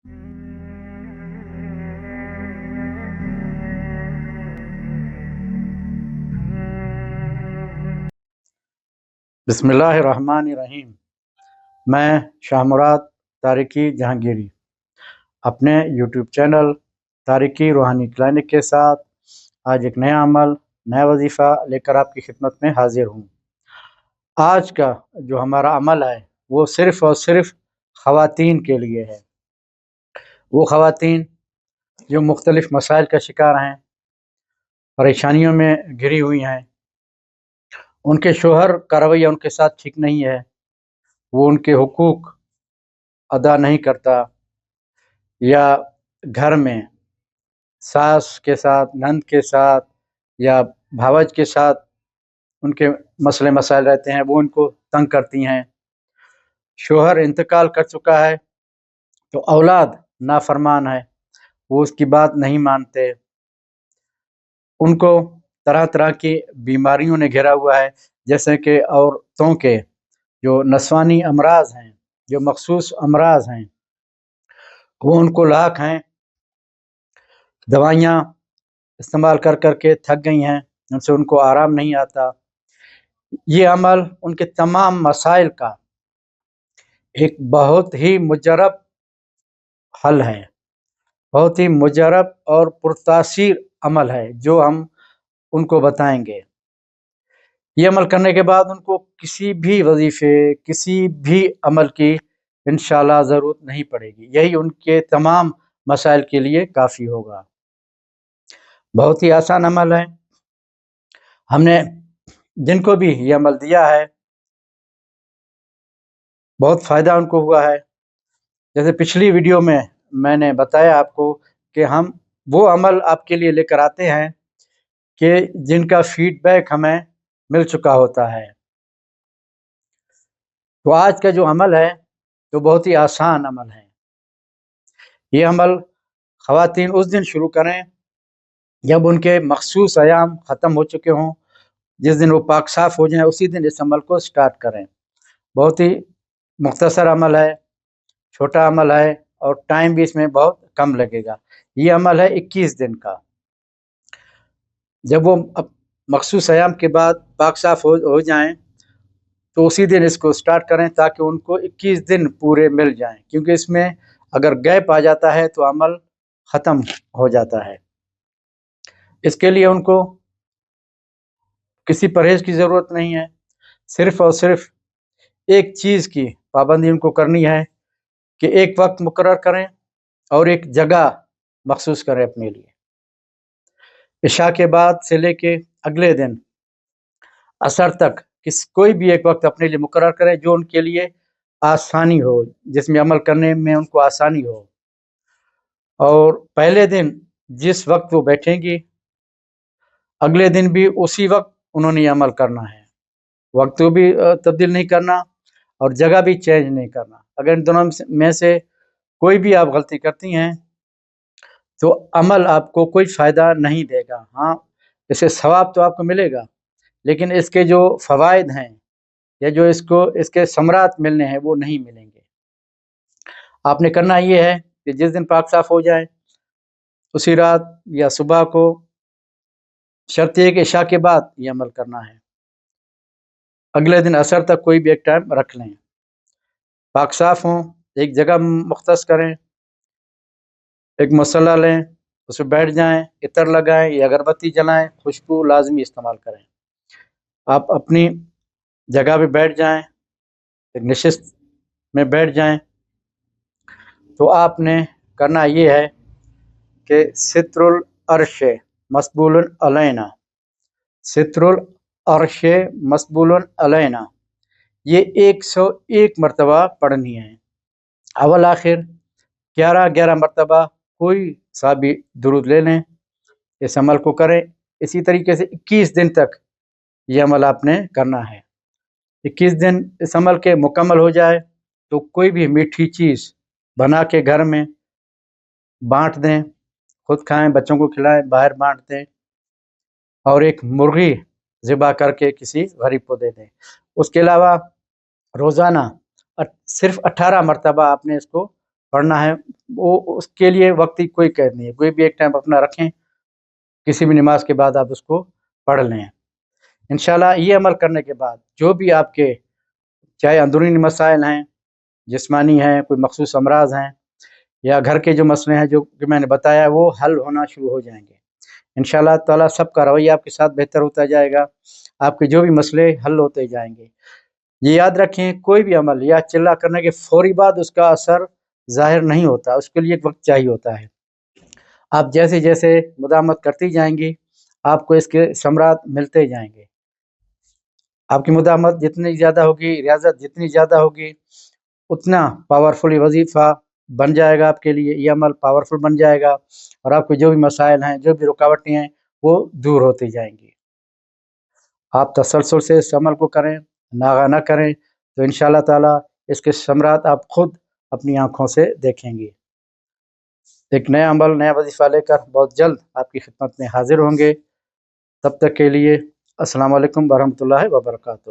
बिस्मिल्लाहिर्रहमानिर्रहीम। मैं शाह मुराद तारिकी जहांगीरी अपने यूट्यूब चैनल तारिकी रूहानी क्लिनिक के साथ आज एक नया अमल, नया वजीफ़ा लेकर आपकी खिदमत में हाजिर हूँ। आज का जो हमारा अमल है वो सिर्फ़ और सिर्फ ख़वातीन के लिए है। वो ख़वातीन जो मुख्तलिफ़ मसाइल का शिकार हैं, परेशानियों में घिरी हुई हैं, उनके शोहर का रवैया उनके साथ ठीक नहीं है, वो उनके हुकूक अदा नहीं करता, या घर में सास के साथ, नंद के साथ या भावज के साथ उनके मसले मसाइल रहते हैं, वो उनको तंग करती हैं। शोहर इंतकाल कर चुका है तो औलाद नाफरमान है, वो उसकी बात नहीं मानते। उनको तरह तरह की बीमारियों ने घेरा हुआ है, जैसे कि औरतों के जो नस्वानी अमराज हैं, जो मखसूस अमराज हैं, वो उनको लाक हैं। दवाइयाँ इस्तेमाल कर कर के थक गई हैं, उनसे उनको आराम नहीं आता। ये अमल उनके तमाम मसाइल का एक बहुत ही मुजरब हल है, बहुत ही मुजरब और पुरतासीर अमल है जो हम उनको बताएंगे। ये अमल करने के बाद उनको किसी भी वजीफ़े, किसी भी अमल की इंशाअल्लाह ज़रूरत नहीं पड़ेगी। यही उनके तमाम मसाइल के लिए काफ़ी होगा। बहुत ही आसान अमल है। हमने जिनको भी ये अमल दिया है बहुत फ़ायदा उनको हुआ है। जैसे पिछली वीडियो में मैंने बताया आपको कि हम वो अमल आपके लिए लेकर आते हैं कि जिनका फीडबैक हमें मिल चुका होता है। तो आज का जो अमल है तो बहुत ही आसान अमल है। ये अमल ख़वातीन उस दिन शुरू करें जब उनके मखसूस अयाम ख़त्म हो चुके हों, जिस दिन वो पाक साफ़ हो जाएं, उसी दिन इस अमल को स्टार्ट करें। बहुत ही मुख्तसर अमल है, छोटा अमल है और टाइम भी इसमें बहुत कम लगेगा। ये अमल है 21 दिन का। जब वो मखसूस अयाम के बाद पाक साफ़ हो जाएं तो उसी दिन इसको स्टार्ट करें ताकि उनको 21 दिन पूरे मिल जाएं, क्योंकि इसमें अगर गैप आ जाता है तो अमल ख़त्म हो जाता है। इसके लिए उनको किसी परहेज़ की ज़रूरत नहीं है, सिर्फ़ और सिर्फ एक चीज़ की पाबंदी उनको करनी है कि एक वक्त मुकर्रर करें और एक जगह मखसूस करें अपने लिए। इशा के बाद से लेके अगले दिन असर तक कोई भी एक वक्त अपने लिए मुकर्रर करें जो उनके लिए आसानी हो, जिसमें अमल करने में उनको आसानी हो। और पहले दिन जिस वक्त वो बैठेंगी, अगले दिन भी उसी वक्त उन्होंने अमल करना है। वक्त को भी तब्दील नहीं करना और जगह भी चेंज नहीं करना। अगर इन दोनों में से कोई भी आप गलती करती हैं तो अमल आपको कोई फ़ायदा नहीं देगा। हाँ, इससे सवाब तो आपको मिलेगा, लेकिन इसके जो फ़वाइद हैं या जो इसके समरात मिलने हैं वो नहीं मिलेंगे। आपने करना ये है कि जिस दिन पाक साफ़ हो जाए उसी रात या सुबह को, शर्त है कि इशा के बाद ये अमल करना है। अगले दिन असर तक कोई भी एक टाइम रख लें, पाक साफ़ हों, एक जगह मुख्तस करें, एक मसला लें, उसमें बैठ जाएं, इतर लगाएं या अगरबत्ती जलाएं, खुशबू लाजमी इस्तेमाल करें। आप अपनी जगह पे बैठ जाएं, एक नशिस्त में बैठ जाएं। तो आपने करना ये है कि सित्रुल अर्श मस्बूलन अलैना, सित्रुल अर्श मस्बूलन अलैना, ये 101 मरतबा पढ़नी है। अवल आखिर 11 मरतबा कोई सा भी दुरूद ले लें, इस अमल को करें। इसी तरीके से 21 दिन तक ये अमल आपने करना है। 21 दिन इस अमल के मुकम्मल हो जाए तो कोई भी मीठी चीज़ बना के घर में बांट दें, खुद खाएं, बच्चों को खिलाएं, बाहर बांट दें, और एक मुर्गी ज़िबा करके किसी गरीब को दे दें। उसके अलावा रोज़ाना सिर्फ 18 मरतबा आपने इसको پڑھنا ہے، وہ اس کے لیے وقت کی کوئی قید نہیں ہے، کوئی بھی ایک ٹائم اپنا رکھیں، کسی بھی نماز کے بعد آپ اس کو پڑھ لیں۔ انشاءاللہ یہ عمل کرنے کے بعد جو بھی آپ کے چاہے اندرونی مسائل ہیں، جسمانی ہیں، کوئی مخصوص امراض ہیں، یا گھر کے جو مسئلے ہیں جو کہ میں نے بتایا وہ حل ہونا شروع ہو جائیں گے انشاءاللہ تعالیٰ۔ سب کا رویہ آپ کے ساتھ بہتر ہوتا جائے گا، آپ کے جو بھی مسئلے حل ہوتے جائیں گے۔ یہ یاد رکھیں، کوئی بھی عمل یا چلا کرنے کے فوری بعد اس کا اثر ظاہر نہیں ہوتا، اس کے لیے ایک وقت چاہیے ہوتا ہے۔ آپ جیسے جیسے مداومت کرتی جائیں گی آپ کو اس کے ثمرات ملتے جائیں گے۔ آپ کی مداومت جتنی زیادہ ہوگی، ریاضت جتنی زیادہ ہوگی، اتنا پاورفل وظیفہ بن جائے گا آپ کے لیے، یہ عمل پاورفل بن جائے گا، اور آپ کے جو بھی مسائل ہیں، جو بھی رکاوٹیں ہیں، وہ دور ہوتی جائیں گی۔ آپ تسلسل سے اس عمل کو کریں، ناغہ نہ کریں، تو انشاءاللہ تعالیٰ اس کے ثمرات آپ خود اپنی آنکھوں سے دیکھیں گے۔ ایک نیا عمل، نیا وظیفہ لے کر بہت جلد آپ کی خدمت میں حاضر ہوں گے۔ تب تک کے لیے السلام علیکم ورحمۃ اللہ وبرکاتہ۔